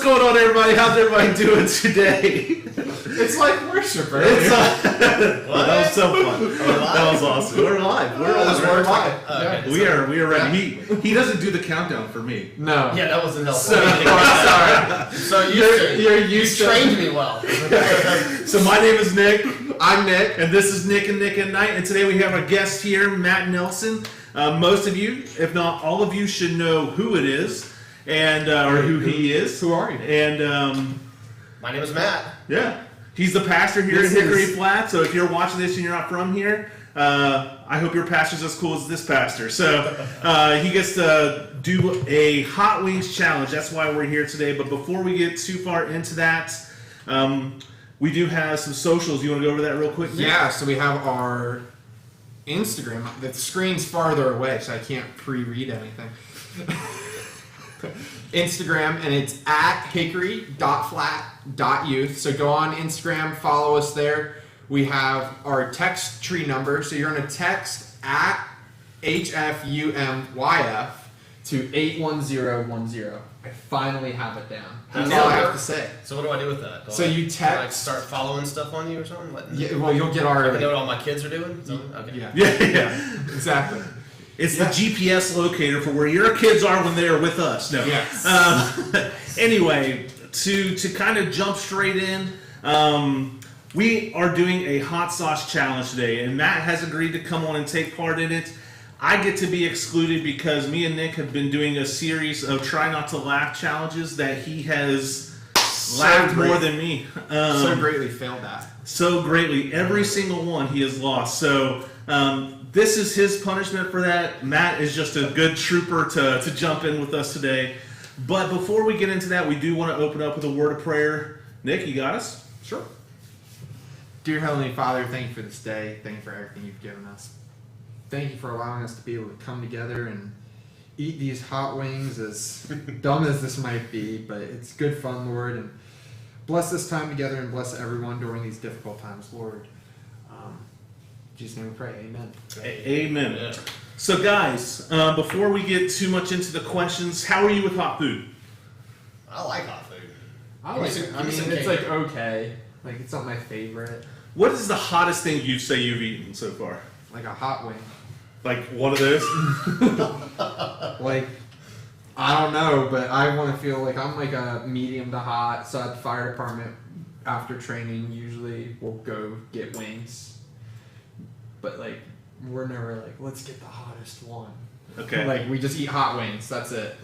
going on, everybody? How's everybody doing today? It's like worship, right? That was so fun. That was awesome. We're live. We're live. Okay. We are ready. He doesn't do the countdown for me. No. Yeah, that wasn't helpful. Sorry. So you trained me well. So my name is Nick. I'm Nick. And this is Nick and Nite. And today we have our guest here, Matt Nelson. Most of you, if not all of you, should know who it is and or who he is. Who are you? And My name is Matt. yeah. He's the pastor here in Hickory Flat, so if you're watching this and you're not from here, I hope your pastor's as cool as this pastor. So he gets to do a Hot Wings challenge. That's why we're here today. But before we get too far into that, we do have some socials. You want to go over that real quick, Nick? Yeah, so we have our Instagram. The screen's farther away, so I can't pre-read anything. Instagram, and it's at hickory.flat.youth. So go on Instagram, follow us there. We have our text tree number, so you're going to text at HFUMYF to 81010. I finally have it down. That's all I have to say. So what do I do with that? So you Can I text. start following stuff on you or something? Yeah, well, you'll get our. I know what all my kids are doing? Okay. Yeah. Exactly. It's the GPS locator for where your kids are when they are with us. No. Yes. Anyway, to kind of jump straight in, we are doing a hot sauce challenge today, and Matt has agreed to come on and take part in it. I get to be excluded because me and Nick have been doing a series of try not to laugh challenges that he has laughed more than me. So greatly failed at. So greatly. Every single one he has lost. So this is his punishment for that. Matt is just a good trooper to jump in with us today. But before we get into that, we do want to open up with a word of prayer. Nick, you got us? Sure. Dear Heavenly Father, thank you for this day. Thank you for everything you've given us. Thank you for allowing us to be able to come together and eat these hot wings, as dumb as this might be, but it's good fun, Lord. And bless this time together and bless everyone during these difficult times, Lord. In Jesus' name we pray. Amen. Amen. Yeah. So guys, before we get too much into the questions, how are you with hot food? I like hot food. I like it. I mean, it's like okay. Like, it's not my favorite. What is the hottest thing you say you've eaten so far? Like a hot wing. Like one of those? Like, I don't know, but I want to feel like I'm like a medium to hot. So at the fire department, after training, usually we'll go get wings. But like, we're never like, let's get the hottest one. Okay. Like, we just eat hot wings. That's it.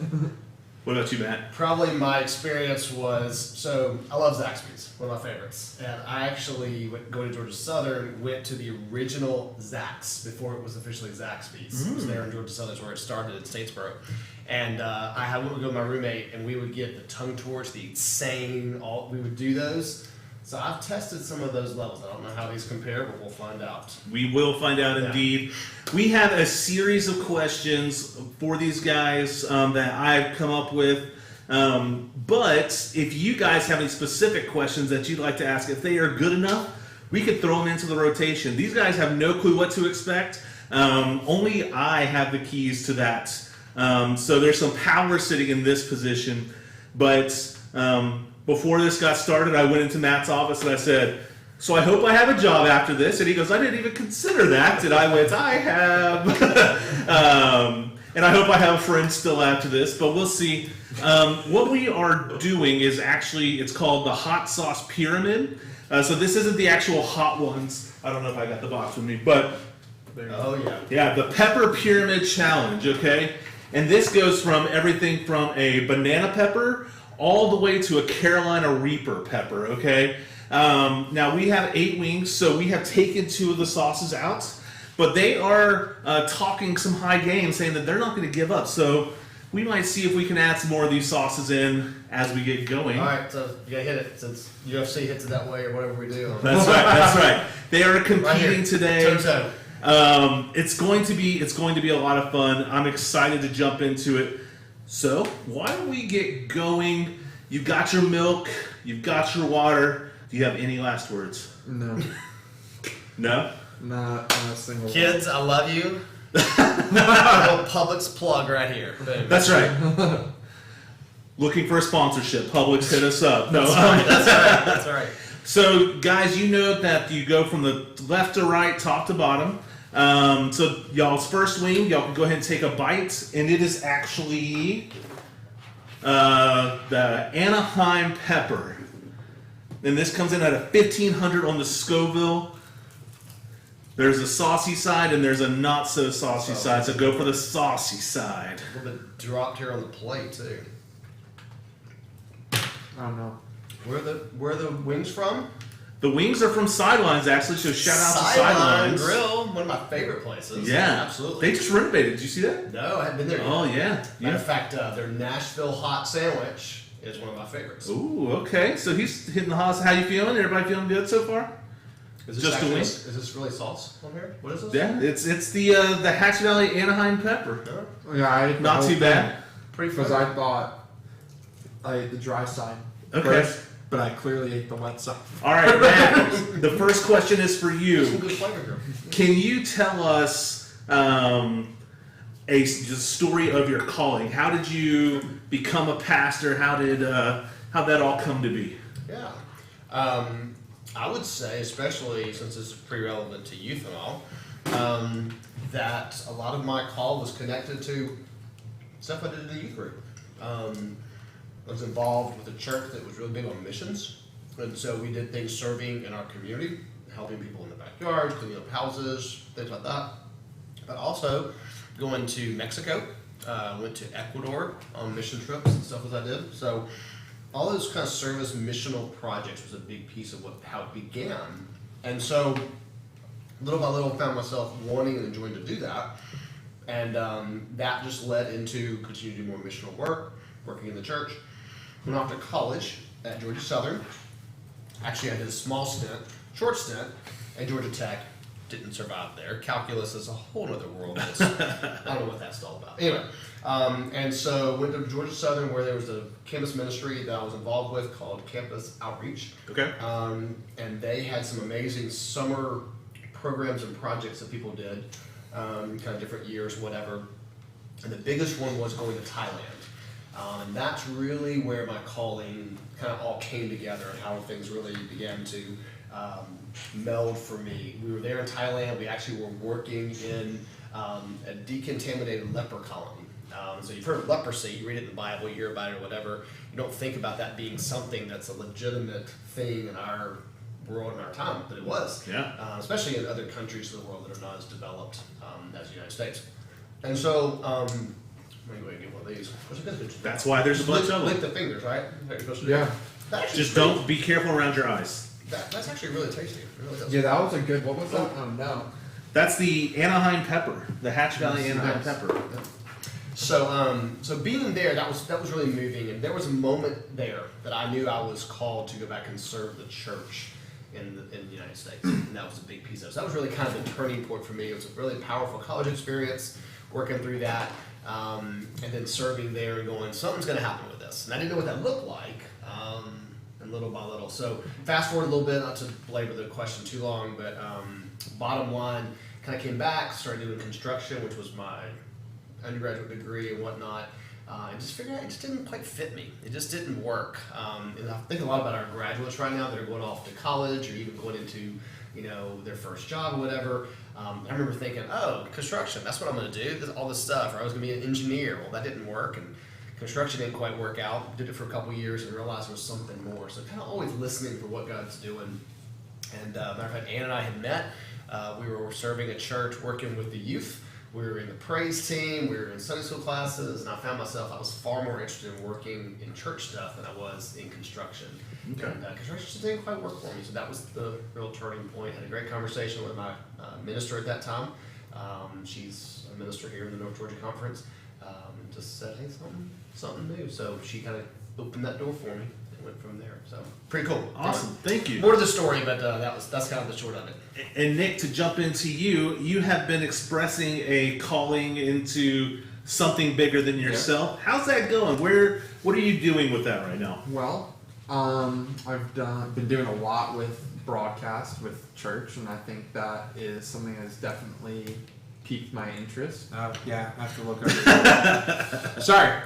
What about you, Matt? Probably my experience was, so I love Zaxby's, one of my favorites. And I actually, going to Georgia Southern, went to the original Zax before it was officially Zaxby's. It was there in Georgia Southern, where it started in Statesboro. And I would go with my roommate, and we would get the tongue torch, the insane, we would do those. So I've tested some of those levels. I don't know how these compare, but we'll find out. We will find out indeed. We have a series of questions for these guys that I've come up with. But if you guys have any specific questions that you'd like to ask, if they are good enough, we could throw them into the rotation. These guys have no clue what to expect. Only I have the keys to that. So there's some power sitting in this position. But before this got started, I went into Matt's office and I said, so I hope I have a job after this. And he goes, I didn't even consider that. And I went, I have. And I hope I have friends still after this, but we'll see. What we are doing is actually, it's called the Hot Sauce Pyramid. So this isn't the actual hot ones. I don't know if I got the box with me, but Oh, yeah. yeah, the Pepper Pyramid Challenge, okay? And this goes from everything from a banana pepper all the way to a Carolina Reaper pepper, okay? Now, we have 8 wings, so we have taken 2 of the sauces out, but they are talking some high game, saying that they're not going to give up. So we might see if we can add some more of these sauces in as we get going. All right, so you got to hit it since UFC hits it that way or whatever we do. That's right, that's right. They are competing today. Toe-to-toe. It's going to be a lot of fun. I'm excited to jump into it. So why don't we get going? You've got your milk, you've got your water. Do you have any last words? No. No? Not a single Kids, I love you. A little Publix plug right here. Boom. That's right. Looking for a sponsorship. Publix, hit us up. No. That's right. So, guys, you know that you go from the left to right, top to bottom. So, y'all's first wing, y'all can go ahead and take a bite, and it is actually the Anaheim pepper. And this comes in at a 1500 on the Scoville. There's a saucy side and there's a not so saucy side. So go for the saucy side. A little bit dropped here on the plate too. I don't know. Where are the wings from? The wings are from Sidelines, actually. So shout out to Sidelines Grill, one of my favorite places. Yeah, absolutely. They just renovated. Did you see that? No, I hadn't been there yet. Oh yeah. Matter of fact, their Nashville hot sandwich is one of my favorites. Ooh, okay. So he's hitting the house. How you feeling? Everybody feeling good so far? Is this Just actually, a wing? is this really sauce on here? What is this? Yeah, it's the Hatch Valley Anaheim pepper. Yeah, I ate the Not whole too bad. Pretty because fun. I thought I ate the dry side Okay. first, but I clearly ate the wet side. All right, Matt. The first question is for Some you. good flavor here. Can you tell us a story of your calling? How did you become a pastor? How'd that all come to be? Yeah. I would say, especially since it's pretty relevant to youth and all, that a lot of my call was connected to stuff I did in the youth group. I was involved with a church that was really big on missions, and so we did things serving in our community, helping people in the backyard, cleaning up houses, things like that. But also going to Mexico, went to Ecuador on mission trips and stuff as I did. So all those kind of service missional projects was a big piece of how it began. And so little by little found myself wanting and enjoying to do that. And that just led into continuing to do more missional work, working in the church. Went off to college at Georgia Southern. Actually, I did a short stint at Georgia Tech. Didn't survive there. Calculus is a whole other world. I don't know what that's all about. Anyway, and so went to Georgia Southern where there was a campus ministry that I was involved with called Campus Outreach. Okay. And they had some amazing summer programs and projects that people did, kind of different years, whatever. And the biggest one was going to Thailand. And that's really where my calling kind of all came together and how things really began to meld for me. We were there in Thailand. We actually were working in a decontaminated leper colony. So you've heard of leprosy, you read it in the Bible, you hear about it or whatever. You don't think about that being something that's a legitimate thing in our world in our time, but it was. Yeah. Especially in other countries of the world that are not as developed as the United States. And so, I'm going to go ahead and get one of these. That's why there's a bunch of them. Lick the fingers, right? That's what you're supposed to do. Yeah. That actually Just is pretty- don't be careful around your eyes. That's actually really tasty. It really does. Yeah, that was a good. What was that? Oh no. That's the Anaheim pepper, the Hatch Valley Yes, Anaheim yes. pepper. So being there, that was really moving, and there was a moment there that I knew I was called to go back and serve the church in the United States, and that was a big piece of it. So that was really kind of the turning point for me. It was a really powerful college experience, working through that, and then serving there and going, something's going to happen with this, and I didn't know what that looked like, and little by little. So fast forward a little bit, not to belabor the question too long, but bottom line, kind of came back, started doing construction, which was my undergraduate degree and whatnot, and just figured out it just didn't quite fit me. It just didn't work. And I think a lot about our graduates right now that are going off to college or even going into, their first job or whatever. I remember thinking, oh, construction, that's what I'm going to do, all this stuff. Or I was going to be an engineer. Well, that didn't work, and construction didn't quite work out. Did it for a couple years and realized there was something more. So kind of always listening for what God's doing. And matter of fact, Ann and I had met. We were serving at church, working with the youth. We were in the praise team, we were in Sunday school classes, and I found myself, I was far more interested in working in church stuff than I was in construction. Okay. And construction just didn't quite work for me, so that was the real turning point. Had a great conversation with my minister at that time. She's a minister here in the North Georgia Conference. And just said, hey, something new. So she kind of opened that door for me and went from there. So pretty cool. Awesome. Thank you. More to the story, but that's kind of the short of it. And Nick, to jump into you have been expressing a calling into something bigger than yourself. How's that going? What are you doing with that right now? Well, I've been doing a lot with broadcast with church, and I think that is something that's definitely piqued my interest. Yeah, I have to look over. Sorry.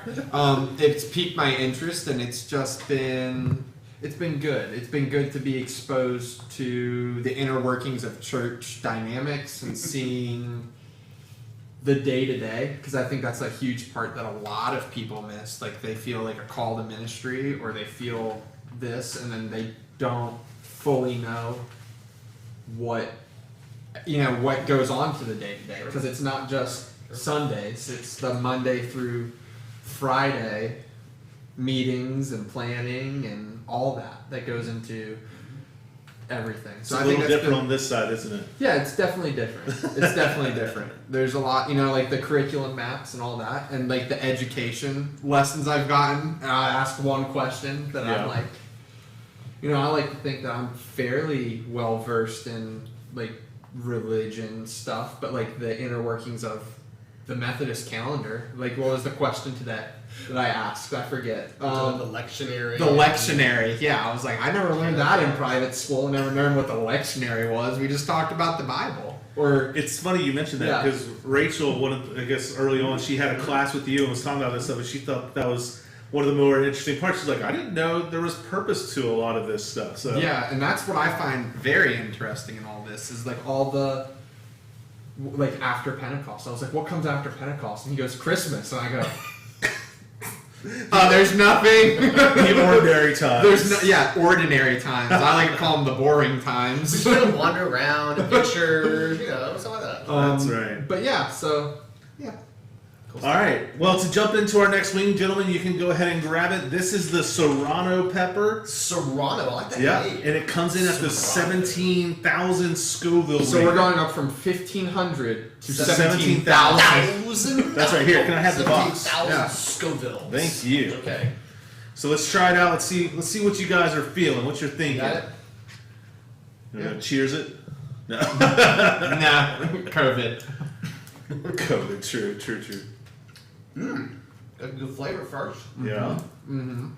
It's piqued my interest, and it's just been good. It's been good to be exposed to the inner workings of church dynamics and seeing the day to day, because I think that's a huge part that a lot of people miss. Like, they feel like a call to ministry, or they feel this, and then they don't fully know what goes on to the day to day, because it's not just Sundays, it's the Monday through Friday meetings and planning and all that goes into everything. So it's a little different on this side, isn't it? Yeah, it's definitely different. It's definitely different. There's a lot, like the curriculum maps and all that, and like the education lessons I've gotten. And I ask one question that I'm like, I like to think that I'm fairly well versed in like religion stuff, but like the inner workings of the Methodist calendar. Like, what was the question today that I asked? I forget. The lectionary. The lectionary. Yeah, I was like, I never learned that in private school. I never learned what the lectionary was. We just talked about the Bible. Or it's funny you mentioned that, because Rachel, I guess early on, she had a class with you and was talking about this stuff, and she thought that was one of the more interesting parts. She's like, I didn't know there was purpose to a lot of this stuff. So yeah, and that's what I find very interesting in all this, is like all the, like, after Pentecost. I was like, what comes after Pentecost? And he goes, Christmas. And I go, there's nothing. The ordinary times. Ordinary times. I like to call them the boring times. Just gonna wander around, pictures, stuff like that. That's right. But yeah, so yeah. Cool. All right. Well, to jump into our next wing, gentlemen, you can go ahead and grab it. This is the Serrano pepper. Serrano, I like that name. And it comes in at the 17,000 Scoville. So we're going up from 1,500 to 17,000. That's right. Here, can I have the box? 17,000 Scoville. Thank you. Okay. So let's try it out. Let's see what you guys are feeling. What you're thinking. Got it? Yeah. Cheers it. No. Nah. COVID. COVID. True. Got a good flavor first. Yeah. Mm-hmm.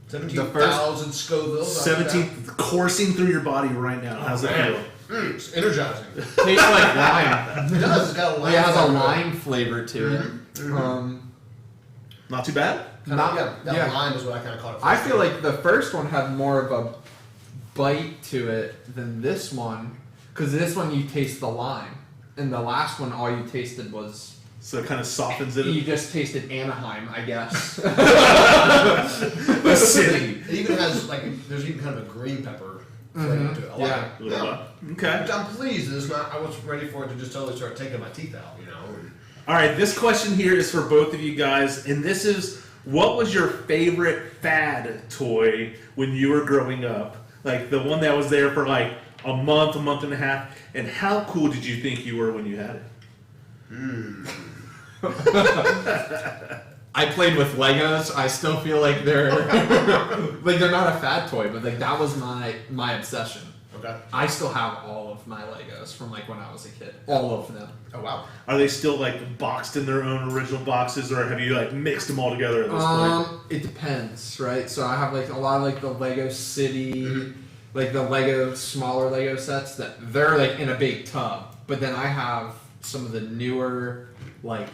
17,000 Scoville. 17 coursing through your body right now. How's that feel? It's energizing. Tastes like lime. It does. It's got a lime. It has a flavor. lime flavor to it. Mm-hmm. Not too bad. That lime is what I kind of call it. I feel like the first one had more of a bite to it than this one, because this one you taste the lime, and the last one all you tasted was. So it kind of softens it. You just tasted Anaheim, I guess. The city. It even has there's even kind of a green pepper flavor to it. I like it. Okay. Which I'm pleased. It's not. I was ready for it to just totally start taking my teeth out. All right. This question here is for both of you guys, and this is: what was your favorite fad toy when you were growing up? Like the one that was there for like a month and a half, and how cool did you think you were when you had it? I played with Legos. I still feel like they're they're not a fad toy, but like that was my obsession. Okay. I still have all of my Legos from like when I was a kid. All of them. Oh wow. Are they still like boxed in their own original boxes, or have you like mixed them all together at this point? It depends, right? So I have like a lot of like the Lego City, like the Lego smaller Lego sets that they're like in a big tub, but then I have some of the newer like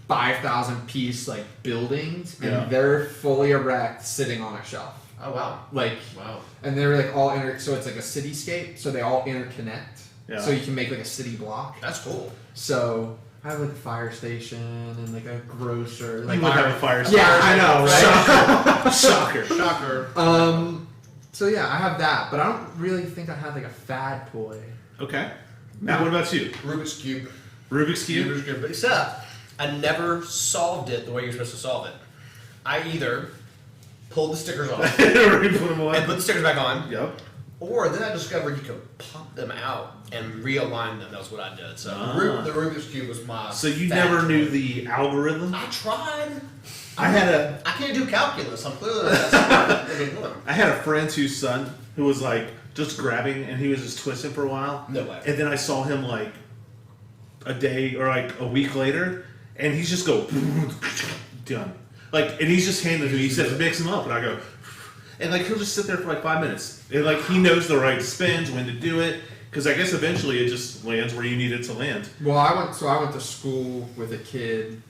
5,000 piece like buildings, and they're fully erect, sitting on a shelf. Oh wow! Wow! And they're like all so it's like a cityscape, so they all interconnect. Yeah. So you can make like a city block. That's cool. So I have like a fire station and like a grocer. Like you would have a fire station. Yeah, I know, right? Shocker. So yeah, I have that, but I don't really think I have like a fad toy. Okay. Matt, what about you? Rubik's Cube. Rubik's Cube? Rubik's Cube. But except, I never solved it the way you're supposed to solve it. I either pulled the stickers off and put the stickers back on. Yep. Or then I discovered you could pop them out and realign them. That was what I did. So the Rubik's Cube was my. So you never knew the algorithm? I tried. I can't do calculus. I'm clearly I had a friend whose son who was like just grabbing, and he was just twisting for a while. No way. And then I saw him like a day or like a week later, and he's just go done. Like, and he's just handing it to me. He says, mix them up, and I go. and like he'll just sit there for like 5 minutes, and like he knows the right spins, when to do it, because I guess eventually it just lands where you need it to land. Well, I went to school with a kid,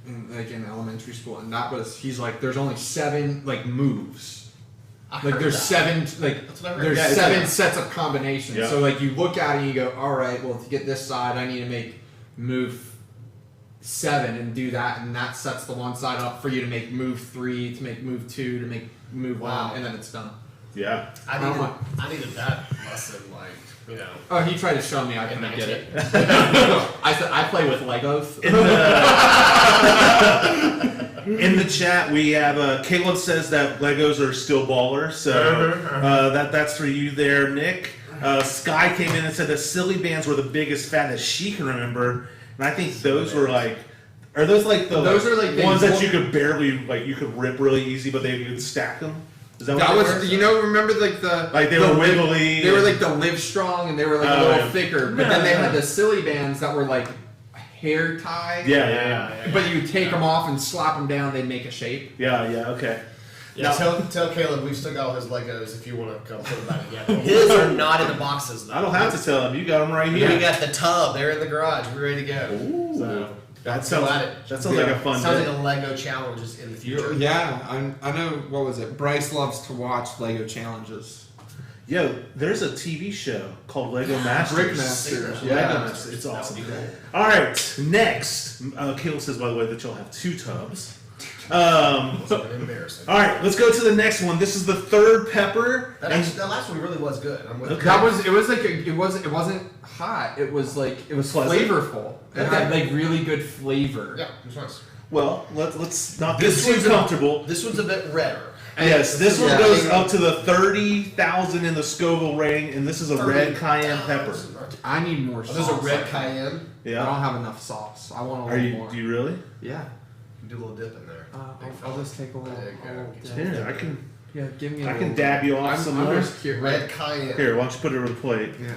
in elementary school, and he's like, there's only 7 like moves. Like there's 7 there's 7 sets of combinations. Yeah. So like you look at it and you go, all right, well to get this side, I need to make move 7 and do that, and that sets the one side up for you to make move 3, to make move 2, to make move 1, and then it's done. Yeah. I needed that lesson, like, you know. Oh, he tried to show me. I couldn't get it. I play with Legos. In the chat, we have Caleb says that Legos are still baller, so that's for you there, Nick. Sky came in and said that silly bands were the biggest fad that she can remember, and I think those were like. Are those like the ones that you could barely you could rip really easy, but you could stack them? Is that what was remember they were wiggly. They were like the Live Strong, and they were like a little thicker. But then they had the silly bands that were like hair tie. Yeah. But you take them off and slap them down, they'd make a shape. Yeah. Okay. Yeah, tell Caleb we've still got all his Legos if you want to come put them back together. His are not in the boxes though. I don't have to tell him. You got them right here. We got the tub. They're in the garage. We're ready to go. Ooh. So, That sounds like a fun Sounds day. like a Lego challenge is in the future. Yeah, I know. What was it? Bryce loves to watch Lego challenges. Yo, there's a TV show called Lego Masters. Brick Masters. Lego Yeah. Masters. It's awesome. All right, next. Caleb says, by the way, that you'll have 2 tubs. Embarrassing. All right, let's go to the next one. This is the third pepper. That last one really was good. I'm with Okay. It wasn't hot. It was flavorful. It had like really good flavor. Yeah, it was nice. Well, let's not get too comfortable. This one's a bit redder. Yes, this one goes up to the 30,000 in the Scoville rating, and this is a red cayenne pepper. I need more sauce. There's a red cayenne. I Yeah. don't have enough sauce. I want a little more. Do you really? Yeah. Do a little dip in there. I'll just take a little. There you go. dip. Yeah, I can. Yeah, give me. I can dab you off some I'm more. just curious. Red cayenne. Here, why don't you put it on a plate? Yeah.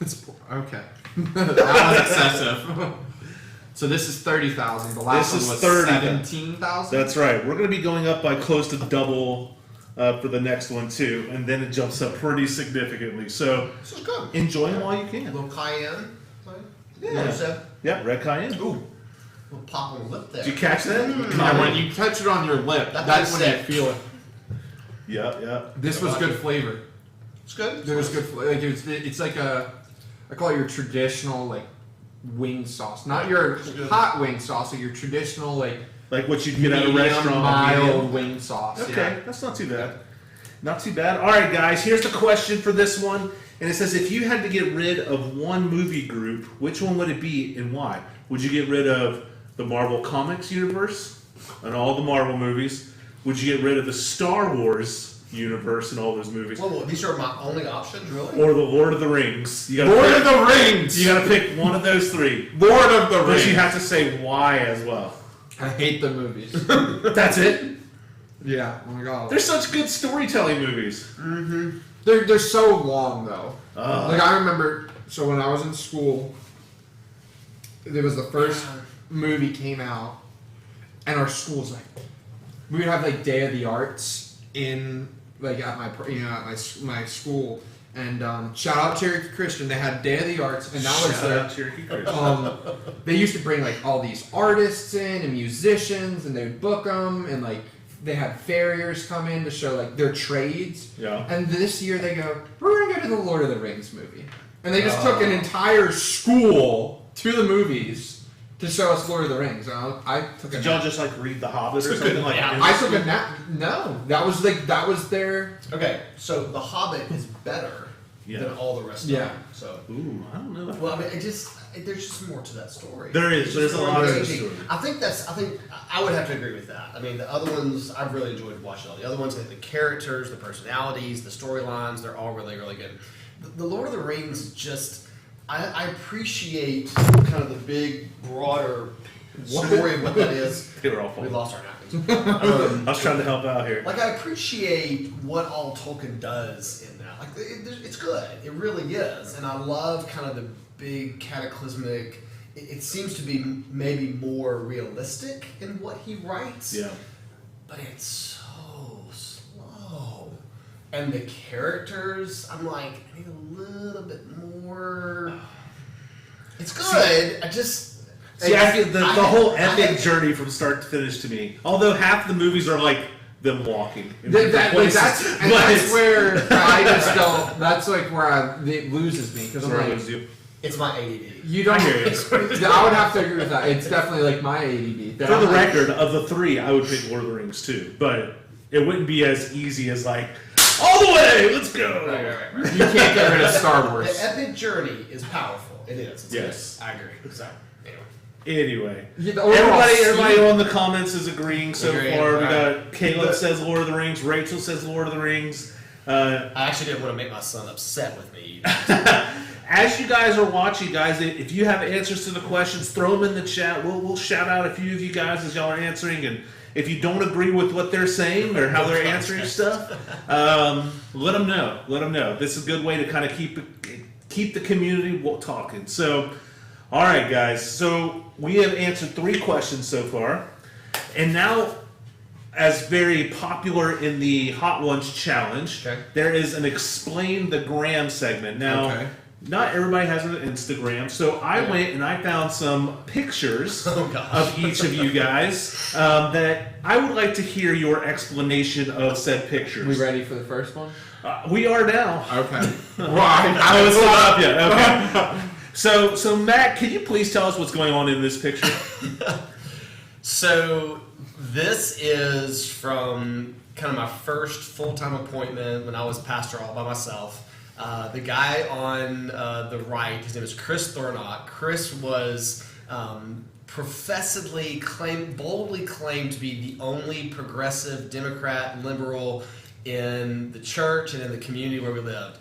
It's okay. That was excessive. So this is 30,000. The last This one is was 30,000. 17,000. That's right. We're going to be going up by close to double for the next one too, and then it jumps up pretty significantly. So This is good. enjoy them while you A can. little cayenne. Yeah. Yeah, red cayenne. Ooh. Little pop on the lip there. Did you catch that? Yeah, when you touch it on your lip, that's when you feel it. Yeah. This was good flavor. It's good. There was good flavor. Like it's like I call it your traditional like wing sauce, not your hot wing sauce, but your traditional like what you'd get at a medium, restaurant. mild wing sauce. Okay, Yeah. that's not too bad. Not too bad. All right, guys, here's the question for this one. And it says, if you had to get rid of one movie group, which one would it be and why? Would you get rid of the Marvel Comics universe and all the Marvel movies? Would you get rid of the Star Wars universe and all those movies? Whoa, these are my only options, really? Or the Lord of the Rings? You gotta Lord pick, of the Rings. You gotta pick one of those 3. Lord of the But Rings. you have to say why as well. I hate the movies. That's it? Yeah. Oh my god. They're such good storytelling movies. They're so long though. Uh. Like I remember, so when I was in school, there was the first movie came out, and our school was like, we would have like Day of the Arts in like at my my school, and shout out Cherokee Christian, they had Day of the Arts, and that was Shout their out Cherokee Christian. they used to bring like all these artists in and musicians, and they would book them, and like they had farriers come in to show like their trades. Yeah. And this year they go, we're gonna go to the Lord of the Rings movie, and they just took an entire school to the movies to show us Lord of the Rings. And I took a Did y'all nap. just like read The Hobbit or something like that? I took a nap. No, that was their. Okay, so The Hobbit is better than all the rest of Yeah. them. So, Ooh, I don't know. well, I mean, there's just more to that story. There is. It's There's just a more lot of engaging. story. I think I would have to agree with that. I mean, the other ones I've really enjoyed watching. All the other ones, the characters, the personalities, the storylines, they're all really, really good. The Lord of the Rings just. I appreciate kind of the big, broader story of what that is. They were all We fun. lost our napkins. I was trying to help out here. Like, I appreciate what all Tolkien does in that. Like, it's good. It really is. And I love kind of the big cataclysmic. It seems to be maybe more realistic in what he writes. Yeah. But it's so slow. And the characters, I'm like, I need a little bit more. It's good. I just. See, I feel the whole epic journey from start to finish to me. Although half the movies are like them walking. That's where I just don't. That's like where it loses me because I'm like, it's my ADD. You don't. I would have to agree with that. It's definitely like my ADD. For the record, of the three, I would pick Lord of the Rings too, but it wouldn't be as easy as like all the way. Let's go. Right. You can't get rid of Star Wars. The epic journey is powerful. It is. It's yes, good. I agree. So. Anyway, Yeah, everybody on the comments is agreeing so far. We got Caleb But, says Lord of the Rings, Rachel says Lord of the Rings. I actually didn't want to make my son upset with me. As you guys are watching, guys, if you have answers to the questions, throw them in the chat. We'll shout out a few of you guys as y'all are answering. And if you don't agree with what they're saying or how they're answering stuff, let them know. Let them know. This is a good way to kind of keep the community talking. So, all right, guys. So we have answered 3 questions so far, and now, as very popular in the Hot Ones Challenge, there is an Explain the Gram segment. Now, not everybody has an Instagram, so I went and I found some pictures of each of you guys that I would like to hear your explanation of said pictures. We ready for the first one? We are now. Okay. Well, I was not up yet. Okay. So Matt, can you please tell us what's going on in this picture? So this is from kind of my first full-time appointment when I was pastor all by myself. The guy on the right, his name is Chris Thornock. Chris was boldly claimed to be the only progressive Democrat liberal in the church and in the community where we lived.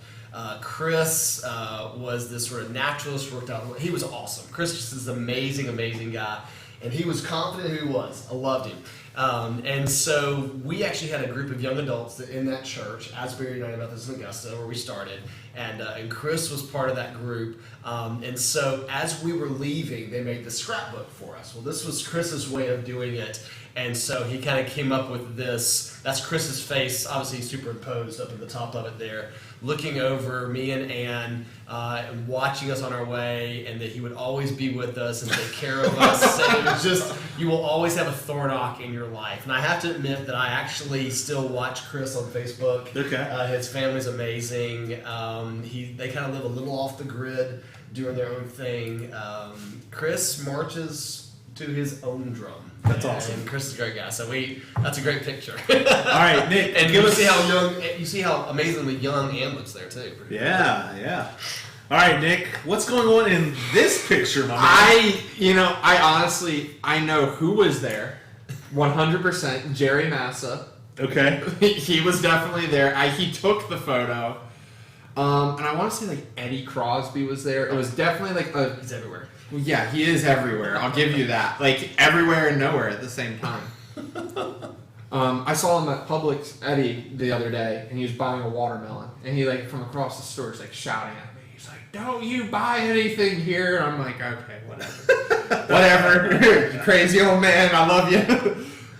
Chris was this sort of naturalist, worked out. He was awesome. Chris just is an amazing guy. And he was confident who he was. I loved him. And so we actually had a group of young adults in that church, Asbury United Methodist in Augusta, where we started. And Chris was part of that group. And so as we were leaving, they made the scrapbook for us. Well, this was Chris's way of doing it. And so he kind of came up with this. That's Chris's face, obviously superimposed up at the top of it there, looking over me and Ann, and watching us on our way, and that he would always be with us and take care of us. And it was just, you will always have a Thornock in your life. And I have to admit that I actually still watch Chris on Facebook. Okay. His family's amazing. They kind of live a little off the grid, doing their own thing. Chris marches to his own drum. That's awesome. And Chris is a great guy. So that's a great picture. All right, Nick, and you see how amazingly young Ann looks there too. Yeah. All right, Nick, what's going on in this picture, my man? I honestly know who was there. 100% Jerry Massa. Okay. He was definitely there. He took the photo. And I want to say like Eddie Crosby was there. It was definitely like he's everywhere. Well, yeah, he is everywhere. I'll give you that. Like everywhere and nowhere at the same time. I saw him at Publix, Eddie, the other day, and he was buying a watermelon. And he from across the store is shouting at me. He's like, "Don't you buy anything here?" And I'm like, "Okay, whatever, you crazy old man. I love you."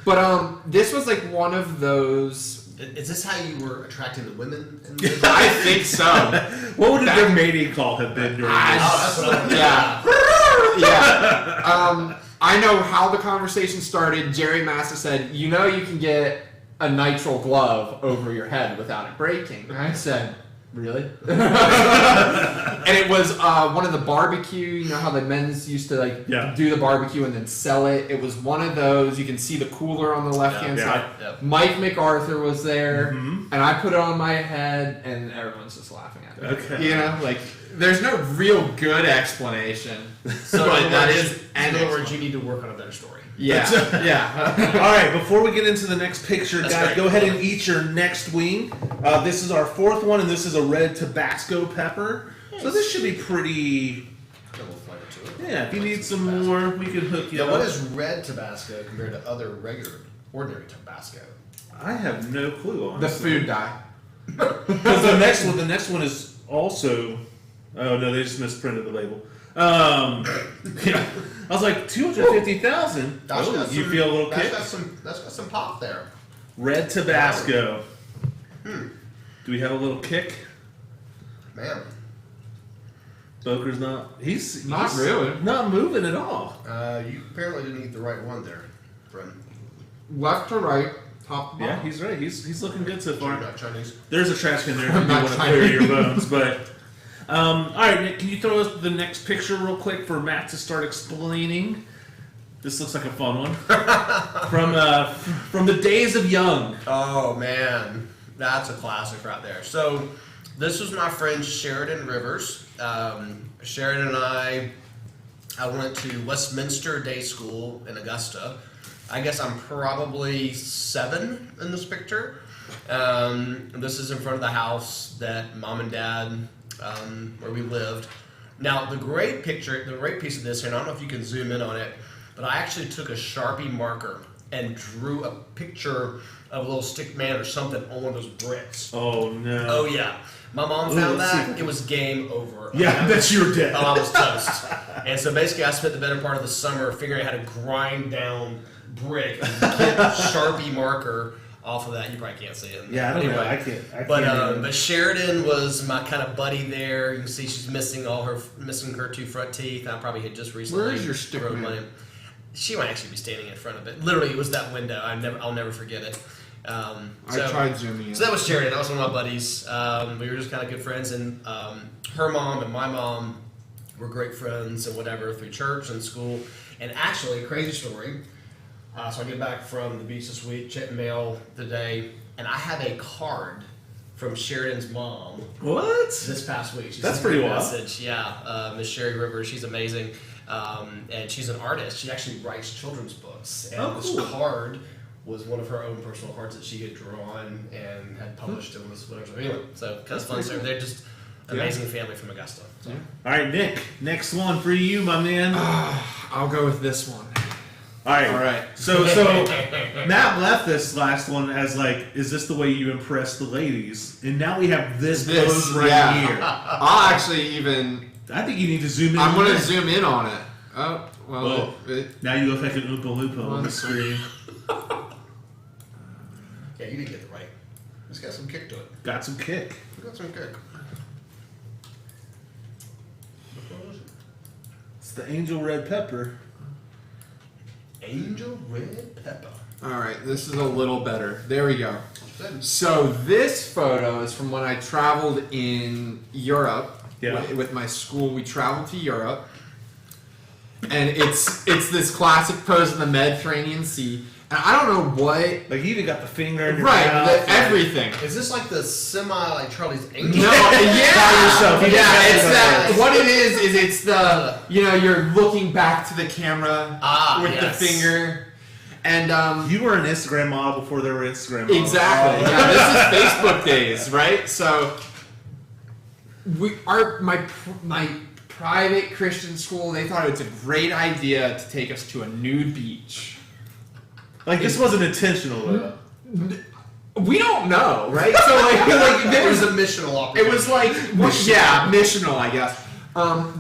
But this was one of those. Is this how you were attracting the women? I think so. What would their mating call have been during this? That's what I Yeah. I know how the conversation started. Jerry Massa said, you can get a nitrile glove over your head without it breaking. And I said, really? And it was one of the barbecue, you know how the men's used to do the barbecue and then sell it. It was one of those. You can see the cooler on the left-hand side. Yeah. Mike MacArthur was there, and I put it on my head, and everyone's just laughing at me. Okay. There's no real good explanation. So but that is in other words, you need to work on a better story. Yeah. All right, before we get into the next picture, guys, go ahead and eat your next wing. This is our 4th one, and this is a red Tabasco pepper. So this should be pretty... Double flavor to it. Yeah, if you need some more, we can hook you up. What is red Tabasco compared to other ordinary Tabasco? I have no clue, honestly. The food dye. Because the next one is also... Oh, no, they just misprinted the label. Yeah. I was like, 250,000? Oh, you feel a little kick? That's got some pop there. Red Tabasco. Do we have a little kick? Man. Boker's not. He's really. not moving at all. You apparently didn't eat the right one there, friend. Left to right, top to bottom. Yeah, he's right. He's looking good so You're far. not Chinese. There's a trash can there if I'm you not want to trying clear to- your bones. But all right, Nick, can you throw us the next picture real quick for Matt to start explaining? This looks like a fun one from the days of young. Oh man, that's a classic right there. So this was my friend Sheridan Rivers. Sheridan and I went to Westminster Day School in Augusta. I guess I'm probably 7 in this picture. This is in front of the house that Mom and Dad, where we lived. Now the great piece of this here, and I don't know if you can zoom in on it, but I actually took a Sharpie marker and drew a picture of a little stick man or something on one of those bricks. Oh no. Oh yeah. My mom Ooh, found let's that. see. It was game over. Yeah, I bet you were dead. Oh, I was toast. And so basically I spent the better part of the summer figuring out how to grind down brick and get a Sharpie marker off of that. You probably can't see it. Yeah, I don't know. I can't even. But Sheridan was my kind of buddy there. You can see she's missing her 2 front teeth. I probably had just recently. Where is your stick broke man? mine. She might actually be standing in front of it. Literally, it was that window. I'll never forget it. I tried zooming in. So that was Sheridan. That was one of my buddies. We were just kind of good friends, and her mom and my mom were great friends and whatever through church and school. And actually, crazy story. So I get back from the beach this week, check mail today, and I have a card from Sheridan's mom. What? This past week. She That's sent me pretty a wild. message. Yeah, Miss Sherry Rivers. She's amazing, and she's an artist. She actually writes children's books, and Oh, this cool. card was one of her own personal cards that she had drawn and had published in this whatever. So anyway, so kind of fun. So they're just amazing family from Augusta. So. All right, Nick. Next one for you, my man. I'll go with this one. All right. All right. So Matt left this last one as like, is this the way you impress the ladies? And now we have this pose right here. I'll actually even. I think you need to zoom in. I'm on going to this. zoom in on it. Oh, well. Whoa. Now you look like an Oompa Loompa on the screen. Yeah, you did get it right. It's got some kick to it. Got some kick. We got some kick. It's the angel red pepper. Angel red pepper. All right, this is a little better. There we go. So this photo is from when I traveled in Europe with my school. We traveled to Europe, and it's this classic pose in the Mediterranean Sea. And I don't know what. Like you even got the finger in your Right, mouth. everything. Is this like the like Charlie's Angel? No, By yourself. You yeah, just it's have that. it. What it is it's the you're looking back to the camera with yes. the finger, and You were an Instagram model before there were Instagram models. exactly. Yeah, this is Facebook days, right? So my private Christian school, they thought it was a great idea to take us to a nude beach. Like this wasn't intentional though. We don't know, right? So like It there was was a missional opportunity. It was like, missional, I guess.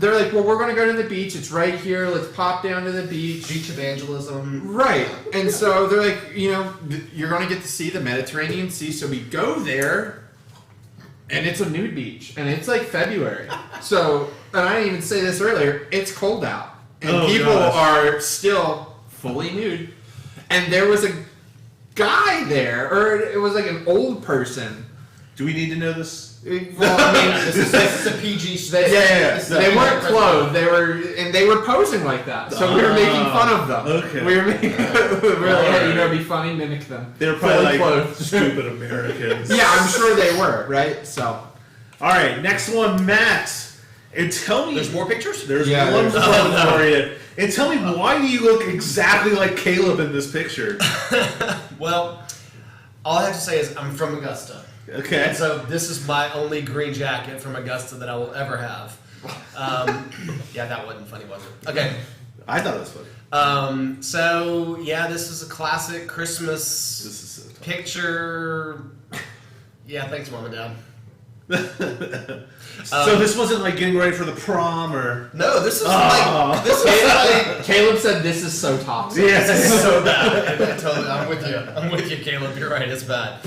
They're like, well, we're going to go to the beach. It's right here. Let's pop down to the beach. beach evangelism. Right. And so they're like, you're going to get to see the Mediterranean Sea. So we go there, and it's a nude beach. And it's like February. So, and I didn't even say this earlier, it's cold out. And people are still fully nude. And there was a guy there, or it was like an old person. Do we need to know this? Well, I mean, This is a PG. They weren't clothed. They were posing like that. So we were making fun of them. Okay. We were making. We were like, hey, it'd be funny, mimic them. They were probably Fully like clothed. stupid Americans. Yeah, I'm sure they were. Right. So. All right, next one, Matt. And tell me. There's more pictures? There's Yeah, one there's- more for you. And tell me, why do you look exactly like Caleb in this picture? Well, all I have to say is I'm from Augusta. Okay. And so this is my only green jacket from Augusta that I will ever have. Yeah, that wasn't funny, was it? Okay. I thought it was funny. So, yeah, this is a classic Christmas This is so tough. picture. Yeah, thanks, Mom and Dad. So this wasn't like getting ready for the prom or. No, this is Oh. like this is like Caleb said this is so toxic. Yeah. this is so bad. I'm with you. I'm with you, Caleb. You're right. It's bad.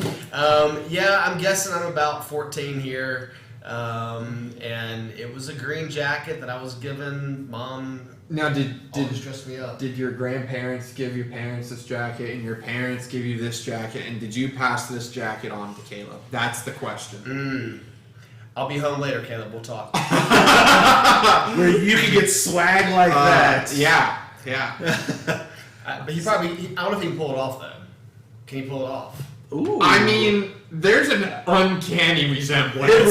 Yeah, I'm guessing I'm about 14 here. And it was a green jacket that I was given. Mom Now, always dressed me up. did your grandparents give your parents this jacket, and your parents give you this jacket, and did you pass this jacket on to Caleb? That's the question. I'll be home later, Caleb. We'll talk. Where you can get swag like that. Yeah. But he probably. I don't know if he can pull it off though. Can he pull it off? Ooh. I mean, there's an uncanny resemblance. It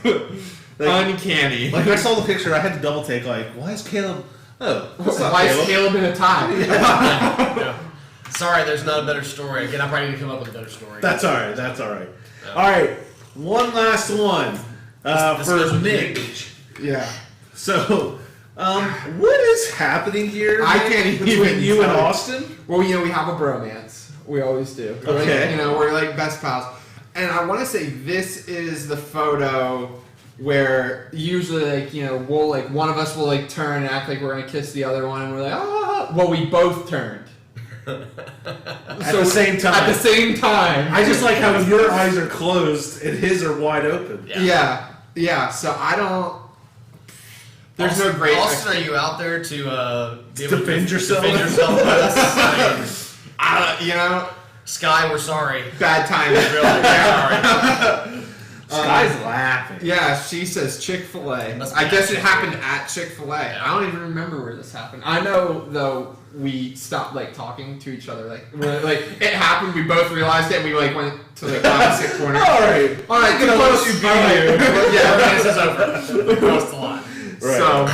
really is. Uncanny. Like I saw the picture, I had to double take. Like, why is Caleb? Oh, what's up, Why is Caleb? Caleb in a tie? Yeah. Sorry, there's not a better story. Again, I probably need to come up with a better story. That's all right. That's all right. All right, one last one This goes for with Nick. Nick. Yeah. So, what is happening here? I Nick, can't between even you and tell. Austin. Well, we have a bromance. We always do. We're Okay. like, we're like best pals. And I want to say this is the photo where usually, we'll one of us will turn and act like we're gonna kiss the other one, and we're like, ah. Well, we both turned. At the same time. At the same time. I just like how your eyes are closed and his are wide open. Yeah. So I don't. There's Austin, no great. Austin, are you out there to be able Defend to yourself? Defend yourself with us? I mean, Sky, we're sorry. Bad timing. Really, sorry. Sky's laughing. Yeah, she says Chick-fil-A. Must be I guess it at happened at Chick-fil-A. I don't even remember where this happened. I know though we stopped talking to each other. It happened. We both realized it. And we went to the opposite corner. All right. Too close to be here. Yeah, this is over. We crossed the line. So.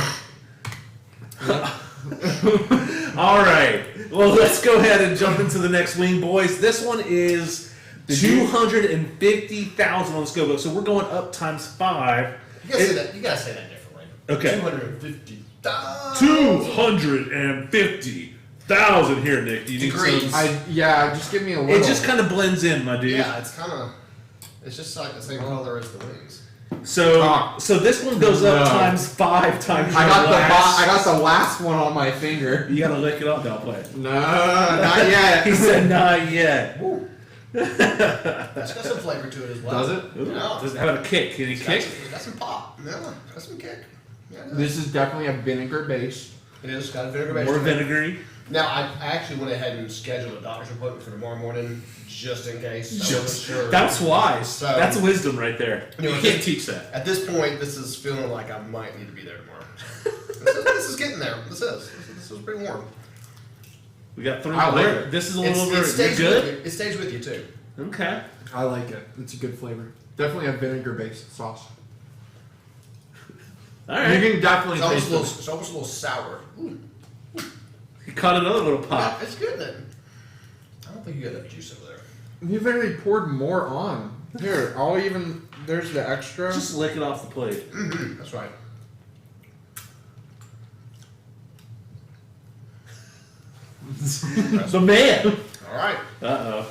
All right. Well, let's go ahead and jump into the next wing, boys. This one is 250,000 on the skill book, so we're going up times 5. You gotta say that differently. Okay. 250,000. 250,000 here, Nick. Do you need Degrees. some? Just give me a little. It just kind of blends in, my dude. Yeah, it's just like the same color as the wings. So this one goes up No. times 5 times. I got your last. I got the last one on my finger. You gotta lick it up. Don't play it. No, not yet. He said not yet. It's got some flavor to it as well. Does it? Ooh, Yeah. does it have a kick? Any kick? It's got some pop. Yeah, it's got some kick. Yeah, it does. This is definitely a vinegar base. It is got a vinegar base. More to it. vinegary. Now, I actually went ahead and scheduled a doctor's appointment for tomorrow morning just in case. I wasn't sure. That's wise. So- That's wisdom right there. You know, You can't teach that. At this point, this is feeling like I might need to be there tomorrow. this is getting there. This is pretty warm. We got 3 I like more. it. This is a little It over. You're stays good. with you. It stays with you too. Okay. I like it. It's a good flavor. Definitely a vinegar-based sauce. All right. You can definitely It's almost, taste a little, it. it's almost a little sour. Ooh. You caught another little Yeah, pop. it's good then. I don't think you got enough juice over there. You've already poured more on. Here, there's the extra. Just lick it off the plate. Mm-hmm. That's right. The man. All right. Uh-oh.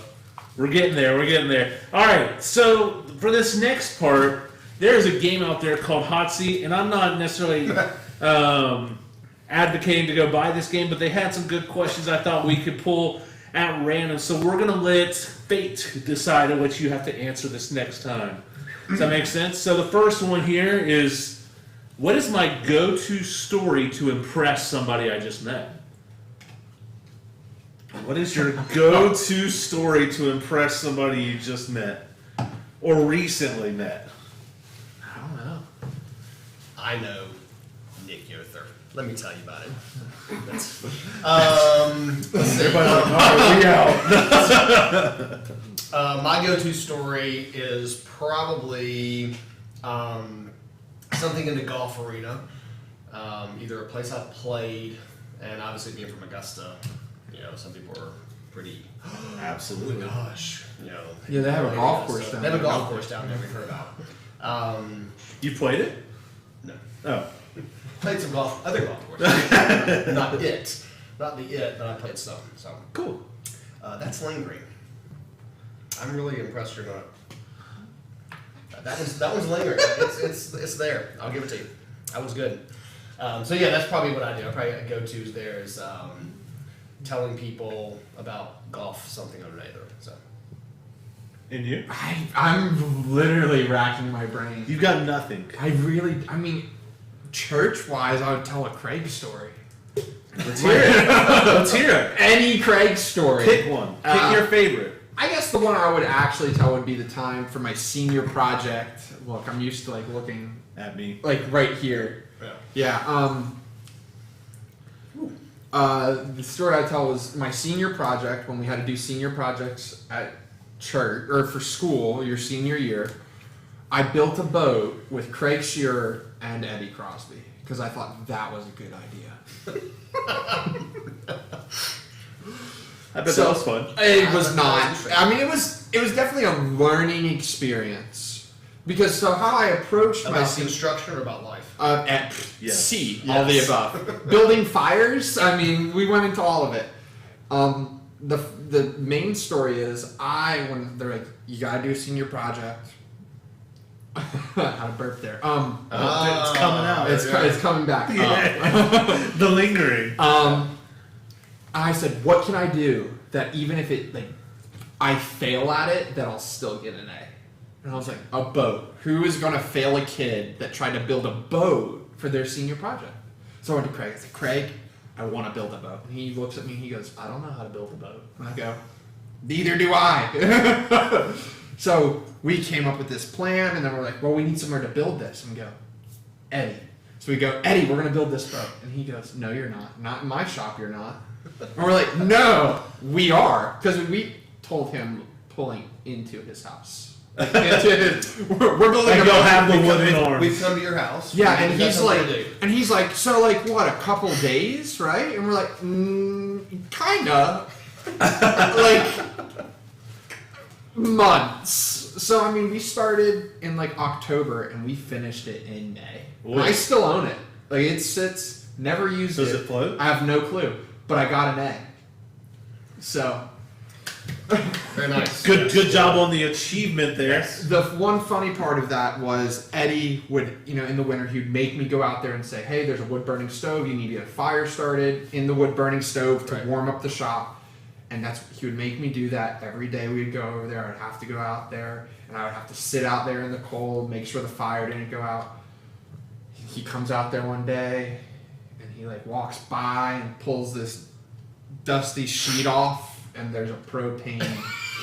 We're getting there. We're getting there. All right. So for this next part, there's a game out there called Hot Seat, and I'm not necessarily advocating to go buy this game, but they had some good questions I thought we could pull at random. So we're going to let fate decide on what you have to answer this next time. Does that make sense? So the first one here is, what is my go-to story to impress somebody I just met? What is your go-to story to impress somebody you just met or recently met? I don't know. I know Nick Yother. Let me tell you about it. Let's see. Everybody's like, all right, we out. My go-to story is probably something in the golf arena, either a place I've played, and obviously being from Augusta, some people are pretty. Absolutely. Oh my gosh, Yeah, they have a golf course so down They have a there. golf course down there. We've heard about. You played it? No, Oh. played some other golf courses. Not the it, but I played some. So Cool. that's Lane Green. I'm really impressed you're not That one's lingering. It's there. I'll give it to you. That one's good. So yeah, that's probably what I do. I probably go-tos there is telling people about golf, something or another. So. And you? I'm literally racking my brain. You've got nothing. I mean, church-wise, I would tell a Craig story. Let's hear it. Let's hear it. Any Craig story. Pick one. Pick your favorite. I guess the one I would actually tell would be the time for my senior project. Look, I'm used to like looking At me. like right here. Yeah. The story I tell was my senior project when we had to do senior projects at church or for school your senior year. I built a boat with Craig Shearer and Eddie Crosby because I thought that was a good idea. I bet that was fun. It was not. I mean, it was definitely a learning experience because so how I approached my About construction or about life? at Yes. C, all the above. Building fires. I mean, we went into all of it. The main story is when they're like, you gotta do a senior project. Had a burp there. It's coming out. It's coming back. Yeah. The lingering. I said, what can I do that even if I fail at it, that I'll still get an A? And I was like, a boat. Who is gonna fail a kid that tried to build a boat for their senior project? So I went to Craig. I said, Craig, I want to build a boat. And he looks at me and he goes, I don't know how to build a boat. And I go, neither do I. So we came up with this plan, and then we're like, well, we need somewhere to build this. And we go, Eddie. So we go, Eddie, we're going to build this boat. And he goes, no, you're not. Not in my shop, you're not. And we're like, no, we are. Because we told him pulling into his house. We're building a boat. Have the wooden arms. We've come to your house. Yeah, and That's he's like, so like what, a couple days, right? And we're like, kinda, like months. So I mean, we started in like October and we finished it in May. And I still own it. Like it sits, never used it. Does it float? I have no clue, but I got an A. So. Very nice. Good job on the achievement there. Yes. The one funny part of that was Eddie would, in the winter, he would make me go out there and say, hey, there's a wood burning stove. You need to get a fire started in the wood burning stove to warm up the shop. And he would make me do that every day. We'd go over there. I'd have to go out there and I would have to sit out there in the cold, make sure the fire didn't go out. He comes out there one day and he like walks by and pulls this dusty sheet off. And there's a propane heater.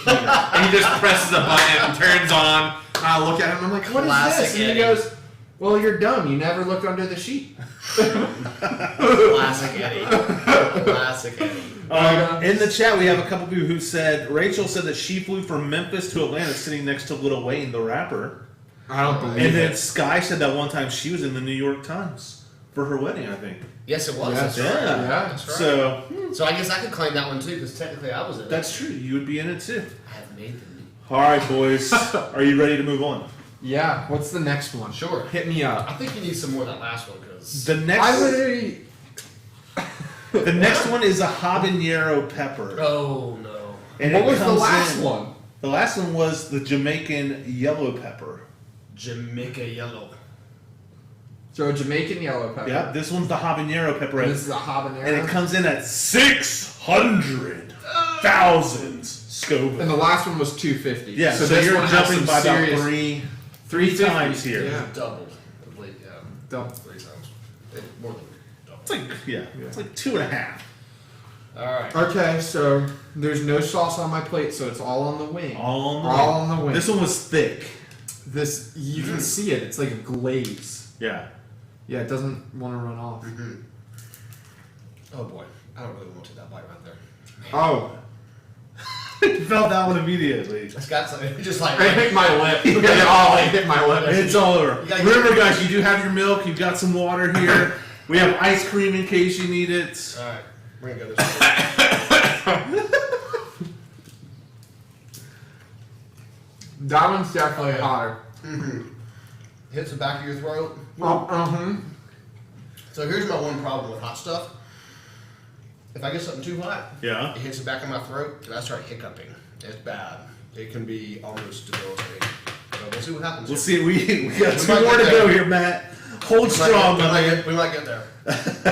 And he just presses a button and turns on. And I look at him and I'm like, what Classic is this? And Eddie. he goes, well, you're dumb. You never looked under the sheet. Classic Eddie. Classic Eddie. In the chat, we have a couple people who said, Rachel said that she flew from Memphis to Atlanta sitting next to Lil Wayne, the rapper. I don't believe And then it. Sky said that one time she was in the New York Times for her wedding, I think. Yes, it was. Yes, That's right. yeah. That's right. So, I guess I could claim that one too, because technically I was in it. that's true. You would be in it too. I have made them. All right, boys. Are you ready to move on? Yeah. What's the next one? Sure. Hit me up. I think you need some more of that last one, because The next, I literally... the next one is a habanero pepper. oh no. And what it was the comes last in- one? The last one was the Jamaican yellow pepper. Jamaica yellow. So a Jamaican yellow pepper. Yeah, this one's the habanero pepper. And this is a habanero. And it comes in at 600,000 Scoville. And the last one was 250. Yeah, so this you're one has jumping some by about serious- three 350. times here. Yeah. Doubled. I believe, yeah. Double. 3 times. More than double. It's like, it's like 2.5. Alright. Okay, so there's no sauce on my plate, so it's all on the wing. All on the wing. This one was thick. This you can see it. It's like a glaze. Yeah. Yeah, it doesn't want to run off. Oh boy. I don't really want to take that bite right there. Oh, You felt that one immediately. It's got something. Just like. I hit my lip. I hit my lip. It's all over. You gotta Remember, get- guys, you do have your milk. You've got some water here. We have ice cream in case you need it. Alright. We're gonna go this way. That one's definitely hotter. Hits the back of your throat. Uh-huh. So here's my one problem with hot stuff. If I get something too hot, Yeah. it hits the back of my throat and I start hiccuping. It's bad. It can be almost debilitating. So we'll see what happens. We'll here. see. We got We two might more to get go there. here, Matt. Hold We might strong, get- my man. we might get there.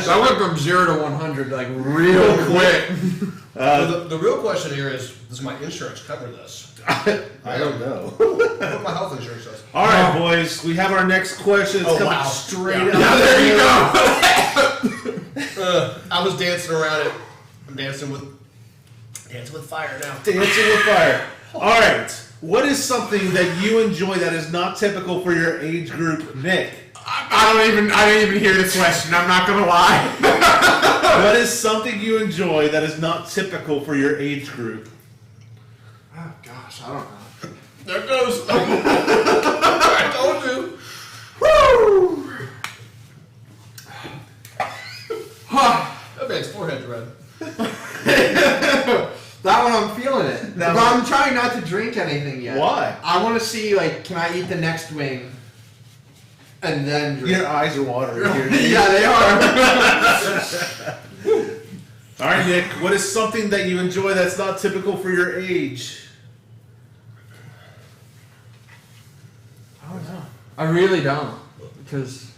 So I went from 0 to 100 like real quick. So the real question here is, does my insurance cover this? I don't know. What my health insurance does. All right, boys. We have our next question. It's Oh, coming wow. straight Yeah. out. Now there you go. I was dancing around it. I'm dancing with fire now. Dancing with fire. All right. What is something that you enjoy that is not typical for your age group, Nick? I don't even hear this question. I'm not gonna lie. What is something you enjoy that is not typical for your age group? Oh gosh, I don't know. There it goes. I told you. Woo! That man's forehead's red. That one I'm feeling it. Now- But I'm trying not to drink anything yet. Why? I want to see like, can I eat the next wing and then drink? Your eyes are watering here. Yeah, they are. All right, Nick. What is something that you enjoy that's not typical for your age? I don't know. I really don't, because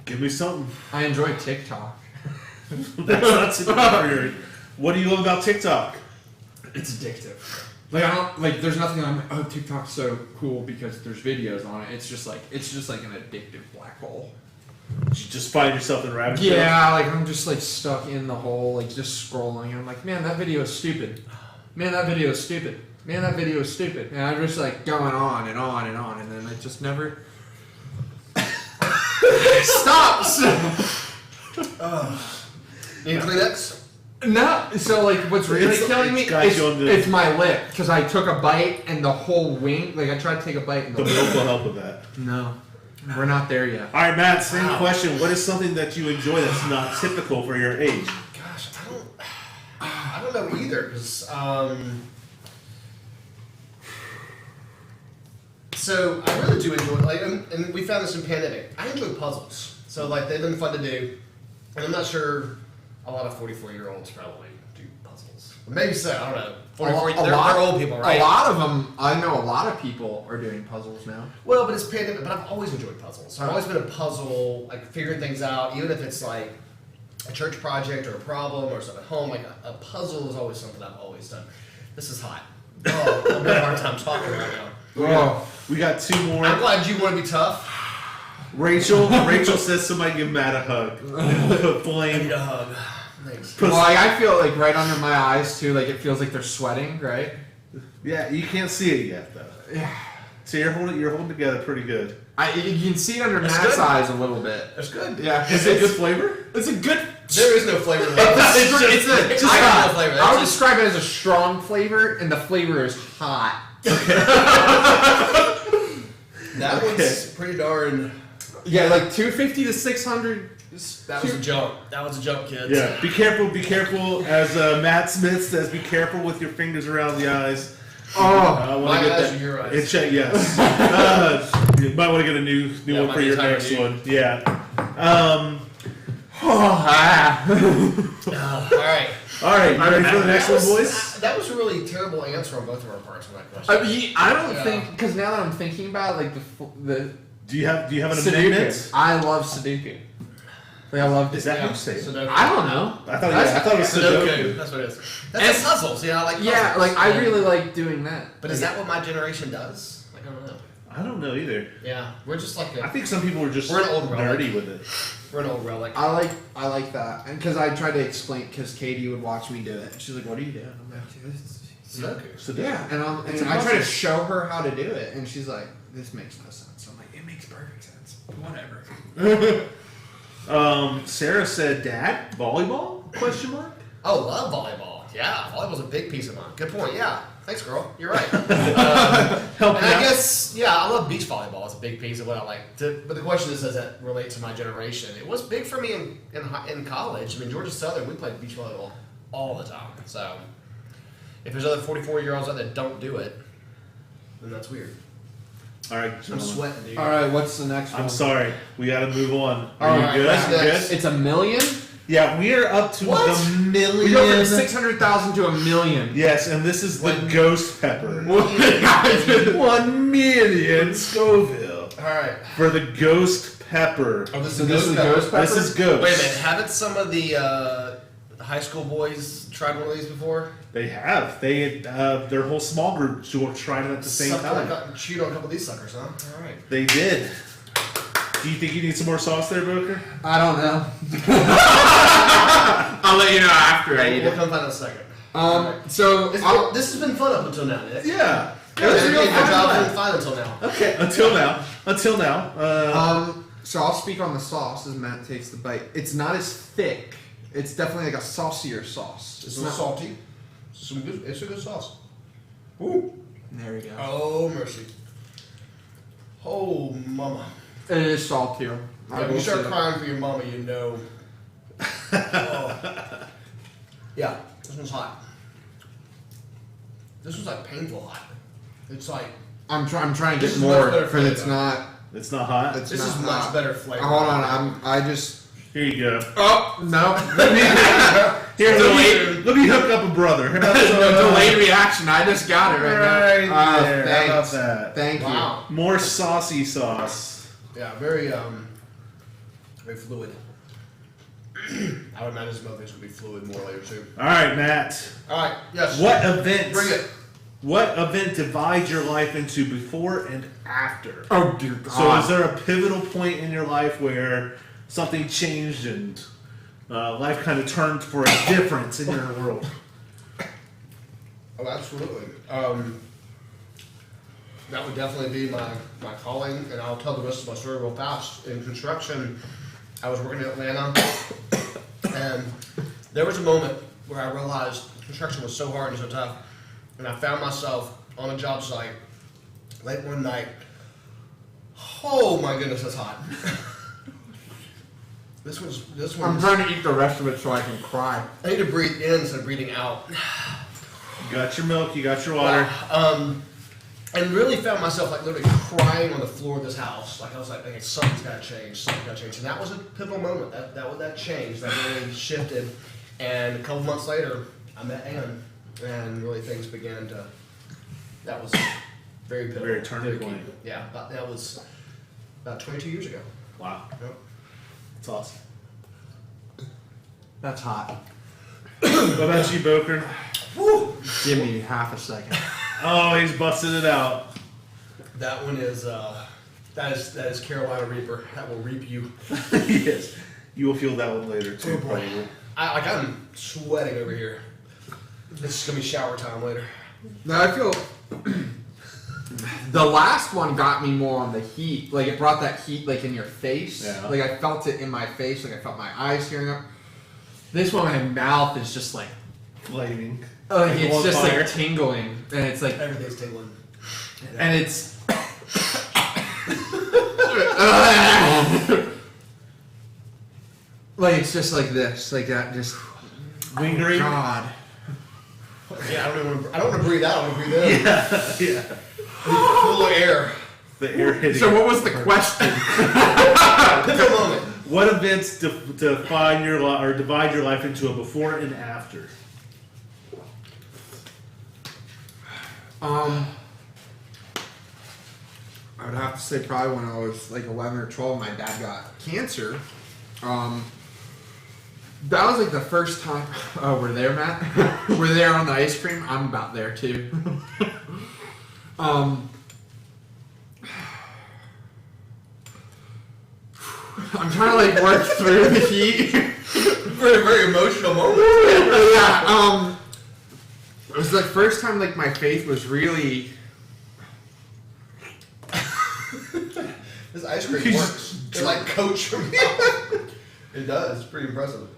Give me something. I enjoy TikTok. That's not typical for your age. What do you love about TikTok? It's addictive. Like I don't like. There's nothing. I'm like, oh, TikTok's so cool because there's videos on it. It's just like an addictive black hole. You just find yourself in rabbit trail? Yeah, like I'm just like stuck in the hole, like just scrolling. And I'm like, man, that video is stupid. Man, that video is stupid. Man, that video is stupid. And I'm just like going on and on and on, and then it just never stops. Need Kleenex? No, so like what's really It's- killing me it's got you on the- it's my lip because I took a bite and the whole wing. Like I tried to take a bite and The milk will help with that. no, we're not there yet. All right, Matt, same Wow. question. What is something that you enjoy that's not typical for your age? Gosh, I don't know either, because so I really do enjoy, like, and we found this in pandemic. I enjoy puzzles, so like they've been fun to do, and I'm not sure a lot of 44-year-olds probably do puzzles. Maybe so. I don't know. 44, they're old people, right? A lot of them. I know a lot of people are doing puzzles now. Well, but it's pandemic. But I've always enjoyed puzzles. I've always been a puzzle, like figuring things out, even if it's like a church project or a problem or something at home. Like a puzzle is always something I've always done. This is hot. Oh, I'm having a hard time talking right now. We got two more. I'm glad you want to be tough. Rachel says somebody give Matt a hug. Blame. a hug. Thanks. Well, like, I feel like right under my eyes too. Like it feels like they're sweating, right? Yeah, you can't see it yet though. Yeah. So you're holding together pretty good. You can see it under That's Matt's good. eyes a little bit. That's good. Yeah. Is it good flavor? It's a good. There is no flavor to It's that. just It's just not a flavor. I would It's just- describe it as a strong flavor, and the flavor is hot. That one's pretty darn. Yeah, like 250 to 600. That was a jump. That was a jump, kids. Yeah. Be careful. Be careful. As Matt Smith says, be careful with your fingers around the eyes. Oh, I want My to get eyes that. are your eyes. It's yes. You might want to get a new Yeah, one might for be your time next to- one. Yeah. All right. All right. You ready for the next one, boys? That was a really terrible answer on both of our parts on that question. I don't Yeah. think because now that I'm thinking about it, like the Do you have an Sudoku. amendment? I love Sudoku. Like I love. Is that how you say it? Sudoku. I don't know. I thought it was Sudoku. Sudoku. That's what it is. That's And- a puzzles. Yeah, I like puzzles. Yeah, like I really like doing that. But is that what my generation does? Like, I don't know. I don't know either. Yeah, we're just like I think some people are just We're an old relic. nerdy with it. we're an old relic. I like that, and because I tried to explain, because Katie would watch me do it. And she's like, "What are you doing?" I'm like, Sudoku. So "Yeah," and It's a I try to puzzle. show her how to do it, and she's like, "This makes no sense." I'm like, "It makes perfect sense." Whatever. Sarah said, "Dad, volleyball?" Question mark. Oh, love volleyball. Yeah, volleyball's a big piece of mine. Good point. Yeah, thanks, girl. You're right. Help And me I out. guess, yeah, I love beach volleyball. It's a big piece of what I like. But the question is, does that relate to my generation? It was big for me in college. I mean, Georgia Southern, we played beach volleyball all the time. So if there's other 44-year-olds out there that don't do it, then that's weird. All right, I'm gentlemen. sweating, dude. All right, what's the next one? I'm sorry. We got to move on. All Are you right, good? what's You next? good? It's $1 million. Yeah, we are up to What? the million. We go from 600,000 to a million. Yes, and this is the One- ghost pepper. 1 1,000,000 Scoville All right. for the ghost pepper. Oh, this So this is ghost pepper? This is ghost. Wait a minute. Haven't some of the high school boys tried one of these before? They have. Their whole small group tried it at the same Something time. like that. Chewed on a couple of these suckers, huh? All right. They did. Do you think you need some more sauce there, Booker? I don't know. I'll let you know after I eat We'll it. come find out in a second. So This has been fun up until now, Nick. Yeah. It was real your fun. job been fine until now. Okay. Until now. So I'll speak on the sauce as Matt takes the bite. It's not as thick. It's definitely like a saucier sauce. It's not salty. It's a good sauce. Ooh. There we go. Oh mercy. Oh mama. It is saltier. Yeah, when you start crying for your mama, you know. Oh. Yeah, this one's hot. This one's like painful hot. It's like I'm trying to This get is more much better because it's flavor. not. It's not hot. It's this not is hot. much better flavor. Hold on. I just. Here you go. Oh no. Here, let me hook up a brother. How about some, Delayed reaction. I just got it right right now. there. How about Thanks. that? Thank you. Wow. More saucy sauce. Yeah, very fluid. I would imagine some other things would be fluid more later too. All right, Matt. All right. Yes. What event? Bring it. What event divides your life into before and after? Oh dear God. So, is there a pivotal point in your life where something changed and life kind of turned for a difference in your world? Oh, absolutely. That would definitely be my calling, and I'll tell the rest of my story real fast. In construction, I was working in Atlanta, and there was a moment where I realized construction was so hard and so tough, and I found myself on a job site late one night. Oh my goodness, that's hot. This I'm one's. trying to eat the rest of it so I can cry. I need to breathe in instead of breathing out. You got your milk, you got your water. And really found myself like literally crying on the floor of this house. Like I was like, okay, something's got to change. Something's got to change. And that was a pivotal moment. That changed. That really shifted. And a couple months later, I met Ann, and really things began to. That was very pivotal. Very turning point. Yeah, that was about 22 years ago. Wow. Yep. That's awesome. That's hot. What about you, Boker? Woo! Give me half a second. Oh, he's busting it out. That one is that is Carolina Reaper. That will reap you. Yes. You will feel that one later, too, Oh, boy. probably. I'm sweating over here. This is gonna be shower time later. No, I feel the last one got me more on the heat. Like it brought that heat like in your face. Yeah. Like I felt it in my face. Like I felt my eyes tearing up. This one, my mouth is just like Flaming. it's on just fire. like tingling, and it's like, Everything's tingling. and it's. Like it's just like this, like that, just. Lingering. Oh, God. Yeah, I don't want to breathe out. I want to breathe in. Yeah. Full of air. The air hitting. So what was the question? Pick a moment. What events divide your life into a before and after? I would have to say probably when I was like 11 or 12, my dad got cancer. That was like the first time. Oh, we're there, Matt. We're there on the ice cream. I'm about there too. I'm trying to like work through the heat. Very, very emotional moment. Yeah. It was the first time like my faith was really. This ice cream works. It's like coach from It does. It's pretty impressive.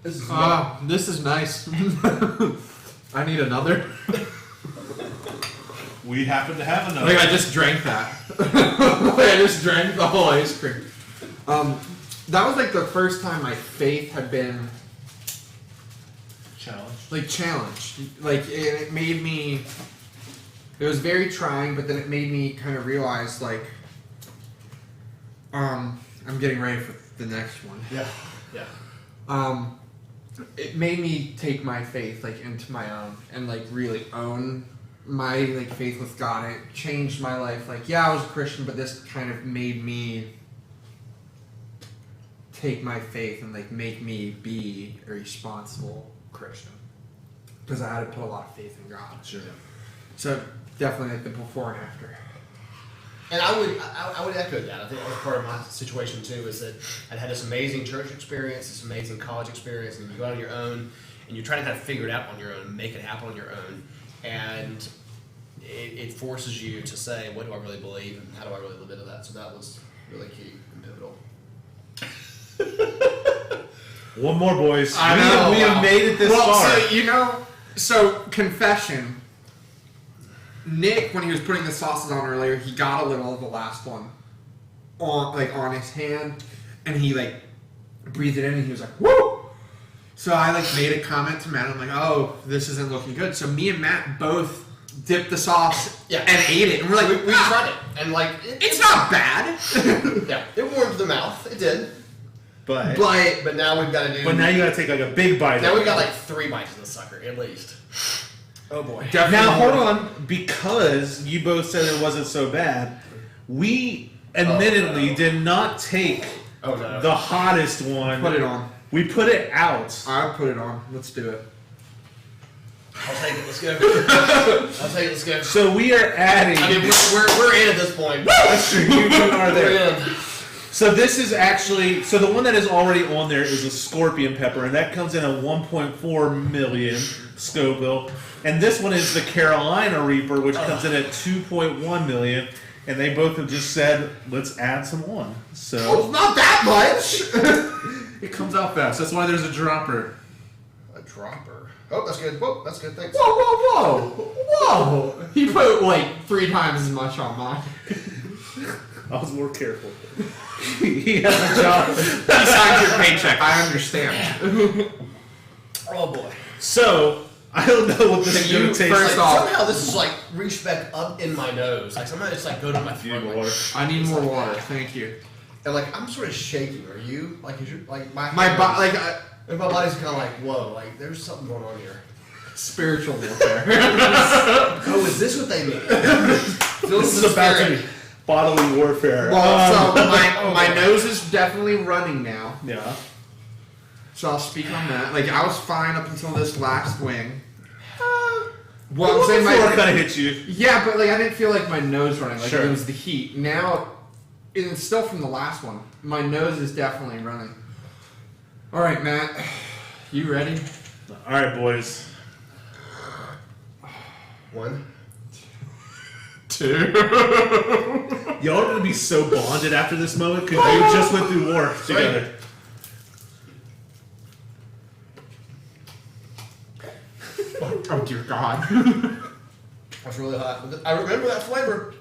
This is nice. I need another. We happen to have another. Like I just drank that. Like I just drank the whole ice cream. That was like the first time my faith had been challenge. like challenged. Like it made me It was very trying, but then it made me kind of realize, like, I'm getting ready for the next one. Yeah. It made me take my faith, like, into my own and, like, really own my, like, faith with God. It changed my life. Like, yeah, I was a Christian, but this kind of made me take my faith and, like, make me be a responsible Christian. Because I had to put a lot of faith in God. Sure. So, definitely, like, the before and after. And I would echo that. I think that was part of my situation too. Is that I'd had this amazing church experience, this amazing college experience, and you go out on your own, and you're trying to kind of figure it out on your own, make it happen on your own, and it forces you to say, what do I really believe, and how do I really live into that? So that was really key and pivotal. One more, boys. I know. We have made it this far. So confession. Nick, when he was putting the sauces on earlier, he got a little of the last one on his hand, and he like breathed it in, and he was like, "Woo!" So I like made a comment to Matt. I'm like, "Oh, this isn't looking good." So me and Matt both dipped the sauce and ate it, and we're like, we tried it, and like it's not bad. Yeah, it warmed the mouth. It did. But now we've got to do. But now you got to take like a big bite. Now we've got like 3 bites of the sucker at least. Oh boy. Definitely Now hold more. on, because you both said it wasn't so bad. We admittedly did not take the hottest one. Put it on. We put it out. I'll put it on. Let's do it. I'll take it. Let's go. Let's go. So we are adding. I mean, we're in at this point. That's true. You are there. We're in. So this is actually, so the one that is already on there is a scorpion pepper, and that comes in at 1.4 million Scoville. And this one is the Carolina Reaper, which comes in at 2.1 million. And they both have just said, let's add some on. So It's not that much. It comes out fast. That's why there's a dropper. A dropper. Oh, that's good. Whoa, that's good. Thanks. Whoa! He put like 3 times as much on mine. I was more careful. He has a job. He signed your paycheck. I understand. Oh boy. So I don't know what this is going to taste first like. off- Somehow this is like reached back up in my nose. Like somehow it's like go to my Do you need throat. more water? I need more water. Thank you. And like I'm sort of shaking. Are you? Like is your like my My body, like and my body's kind of like whoa. Like there's something going on here. spiritual warfare. Oh, is this what they mean? This is about to be bodily warfare. Well, so my nose is definitely running now. Yeah. So I'll speak on that. Like I was fine up until this last wing. Well, I'm saying Before my it kind of hits you. yeah, but like I didn't feel like my nose running. Like Sure. it was the heat. Now, it's still from the last one. My nose is definitely running. All right, Matt, you ready? All right, boys. 1, 2. Y'all are going to be so bonded after this moment because you just went through war together. Oh dear God. That's really hot. I remember that flavor.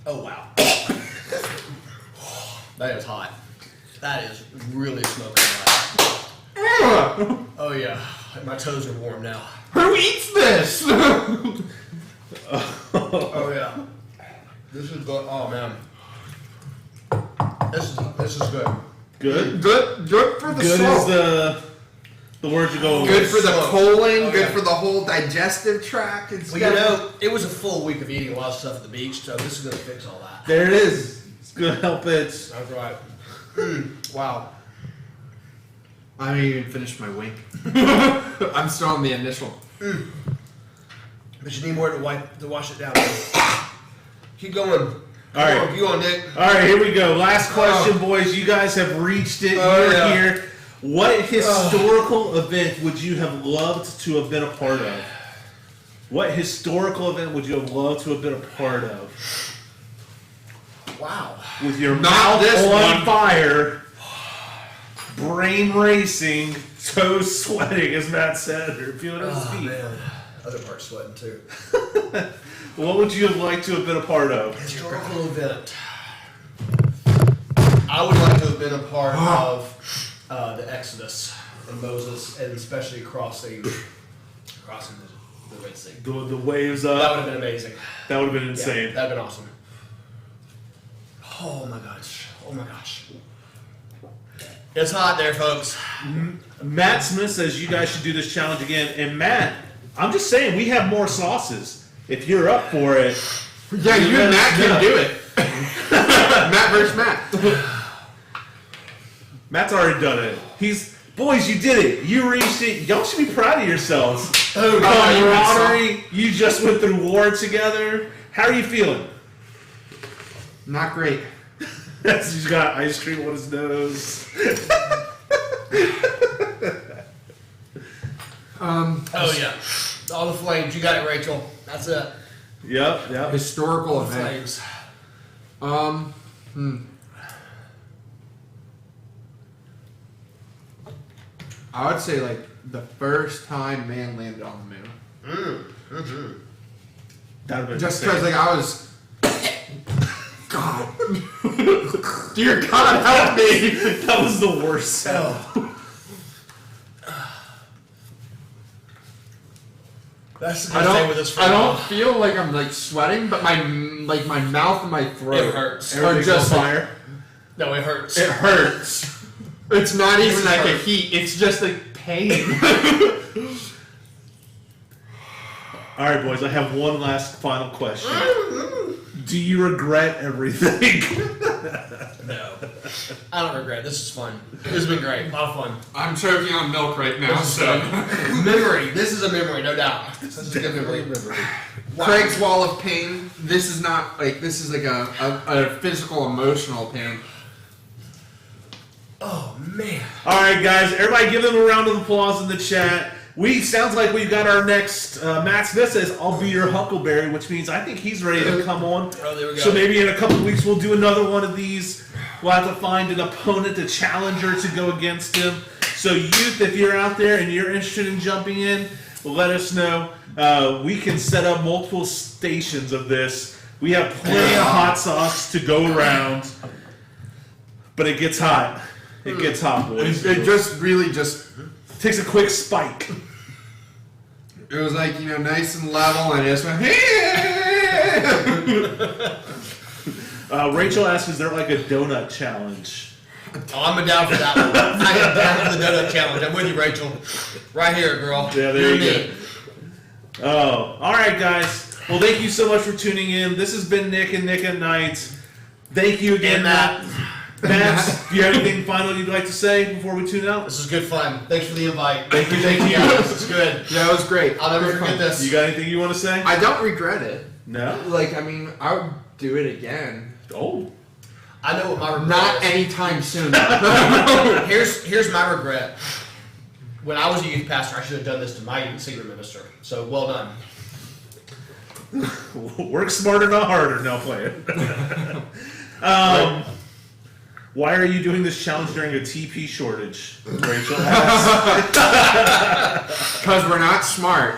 Oh wow. That is hot. That is really smoking hot. Oh yeah. My toes are warm now. Who eats this? Oh yeah. This is good. Oh man. This is good. Good? Good for the Good soul. is the word you go Good with. for the Slow. colon, Oh, good yeah. for the whole digestive tract. It's Well, you know, it was a full week of eating a lot of stuff at the beach, so this is gonna fix all that. There it is. It's going to help it. That's right. Wow. I haven't even finished my wing. I'm still on the initial. But you need more to wash it down. Keep going. All right. Keep going, Nick. All right, here we go. Last question, boys. You guys have reached it. Oh, You're yeah. here. What historical event would you have loved to have been a part of? What historical event would you have loved to have been a part of? Wow. With your Not mouth this on one. fire, brain racing, toes sweating, as Matt said, or feeling his Oh feet. man. Other parts sweating too. What would you have liked to have been a part of? Historical event. I would like to have been a part of the Exodus and Moses, and especially crossing We'll wait to see. The waves That would up. have been amazing. That would have been insane. Yeah, that'd been awesome. Oh my gosh. Oh my gosh. It's hot there, folks. Matt Smith says you guys should do this challenge again. And Matt, I'm just saying we have more sauces. If you're up for it, Yeah, you and Matt can do it. Matt versus Matt. Matt's already done it. Boys, you did it. You reached it. Y'all should be proud of yourselves. Camaraderie. You just went through war together. How are you feeling? Not great. He's got ice cream on his nose. Oh yeah. All the flames. You got it, Rachel. That's it. Yep. Historical All the event. flames. I would say like the first time man landed on the moon. That would have been Just insane. because like I was, God, dear God, help me. That was the worst sound. That's the I good thing with this. don't. I don't feel like I'm like sweating, but my mouth and my throat It hurts. are Everything's just on like, fire. No, it hurts. it hurts. It's not even like a hurt. heat. It's just like pain. All right, boys. I have one last final question. Do you regret everything? No. I don't regret it. This is fun. This has been great. A lot of fun. I'm choking on milk right now, so. Memory. This is a memory, no doubt. This is a good memory. Wow. Craig's wall of pain. This is not like this is like a physical, emotional pain. Oh man. All right, guys. Everybody, give them a round of applause in the chat. Sounds like we've got our next. Matt Smith says, "I'll be your Huckleberry," which means I think he's ready to come on. Oh, there we go. So maybe in a couple of weeks we'll do another one of these. We'll have to find an opponent, a challenger to go against him. So youth, if you're out there and you're interested in jumping in, let us know. We can set up multiple stations of this. We have plenty of hot sauce to go around, but it gets hot. It gets hot, boys. It just really just. Takes a quick spike. It was like nice and level, and it just went. Rachel asked, "Is there like a donut challenge?" Oh, I'm down for that one. I am down for the donut challenge. I'm with you, Rachel. Right here, girl. Yeah, there you go. Oh, all right, guys. Well, thank you so much for tuning in. This has been Nick and Nick at Night. Thank you again, And Matt. Matt, do you have anything final you'd like to say before we tune out? This is good fun. Thanks for the invite. Thank you. This is good. Yeah, it was great. I'll never Good forget fun. this. You got anything you want to say? I don't regret it. No. Like, I mean, I would do it again. Oh. I know what my regret Not is. anytime soon. Here's my regret. When I was a youth pastor, I should have done this to my senior minister. So well done. Work smarter, not harder. No, play it. Why are you doing this challenge during a TP shortage? Rachel asks. Because we're not smart.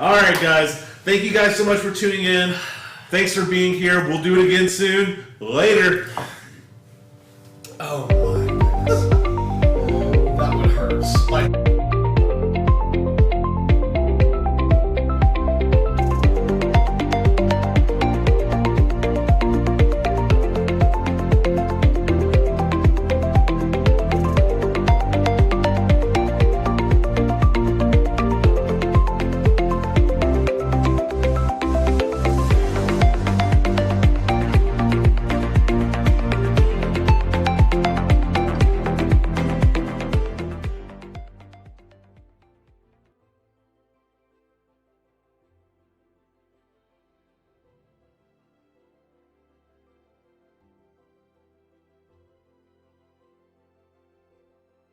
All right, guys. Thank you guys so much for tuning in. Thanks for being here. We'll do it again soon. Later. Oh.